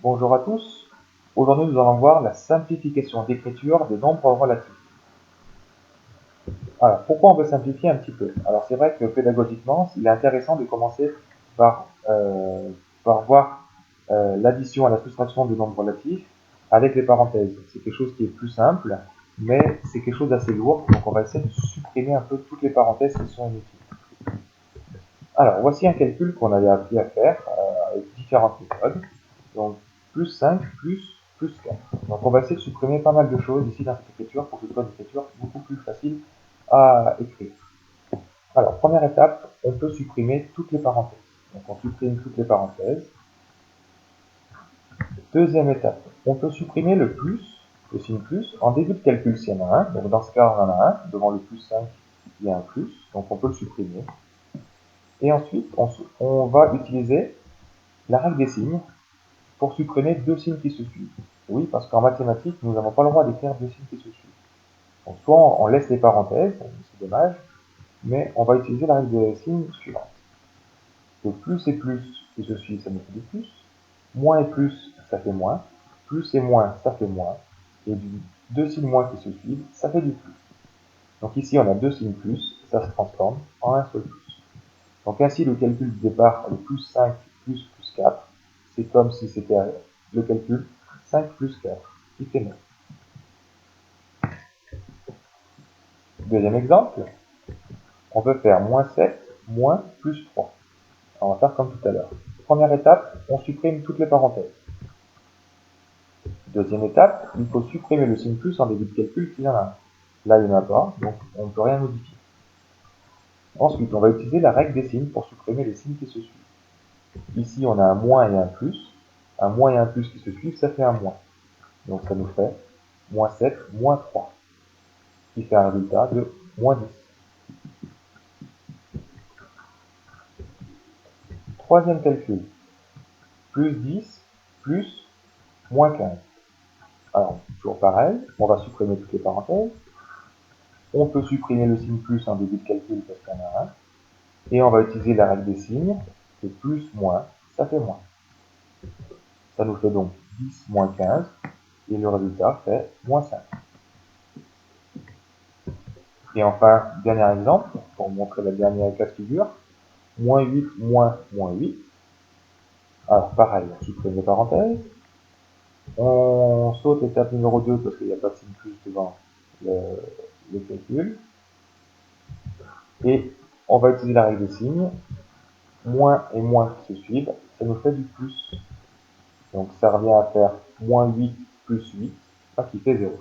Bonjour à tous. Aujourd'hui, nous allons voir la simplification d'écriture des nombres relatifs. Alors, pourquoi on veut simplifier un petit peu? Alors, c'est vrai que pédagogiquement, il est intéressant de commencer par voir l'addition et la soustraction de nombres relatifs avec les parenthèses. C'est quelque chose qui est plus simple, mais c'est quelque chose d'assez lourd, donc on va essayer de supprimer un peu toutes les parenthèses qui sont inutiles. Alors, voici un calcul qu'on avait appris à faire avec différentes méthodes. Donc, plus 5 plus 4. Donc, on va essayer de supprimer pas mal de choses ici dans cette écriture pour que ce soit une écriture beaucoup plus facile à écrire. Alors, première étape, on peut supprimer toutes les parenthèses. Donc, on supprime toutes les parenthèses. Deuxième étape, on peut supprimer le signe plus, en début de calcul s'il y en a un. Donc, dans ce cas, on en a un. Devant le plus 5, il y a un plus. Donc, on peut le supprimer. Et ensuite, on va utiliser la règle des signes pour supprimer deux signes qui se suivent. Oui, parce qu'en mathématiques, nous n'avons pas le droit d'écrire deux signes qui se suivent. Donc, soit on laisse les parenthèses, c'est dommage, mais on va utiliser la règle des signes suivante. Le plus et plus qui se suivent, ça nous fait du plus. Moins et plus, ça fait moins. Plus et moins, ça fait moins. Et deux signes moins qui se suivent, ça fait du plus. Donc ici, on a deux signes plus, ça se transforme en un seul plus. Donc ainsi, le calcul du départ, le plus 5 plus 4, c'est comme si c'était le calcul 5 plus 4, qui fait 9. Deuxième exemple, on peut faire moins 7 moins plus 3. On va faire comme tout à l'heure. Première étape, on supprime toutes les parenthèses. Deuxième étape, il faut supprimer le signe plus en début de calcul s'il y en a un. Là, il n'y en a pas, donc on ne peut rien modifier. Ensuite, on va utiliser la règle des signes pour supprimer les signes qui se suivent. Ici, on a un moins et un plus. Un moins et un plus qui se suivent, ça fait un moins. Donc ça nous fait moins 7 moins 3, qui fait un résultat de moins 10. Troisième calcul, plus 10 plus moins 15. Alors, toujours pareil, on va supprimer toutes les parenthèses. On peut supprimer le signe plus en début de calcul parce qu'il y en a un. Et on va utiliser la règle des signes. C'est plus, moins, ça fait moins. Ça nous fait donc 10 moins 15. Et le résultat fait moins 5. Et enfin, dernier exemple, pour montrer la dernière cas de figure. Moins 8 moins 8. Alors pareil, on supprime les parenthèses. On saute l'étape numéro 2 parce qu'il n'y a pas de signe plus devant le calcul. Et on va utiliser la règle des signes. Moins et moins qui se suivent, ça nous fait du plus. Donc ça revient à faire moins 8 plus 8, qui fait 0.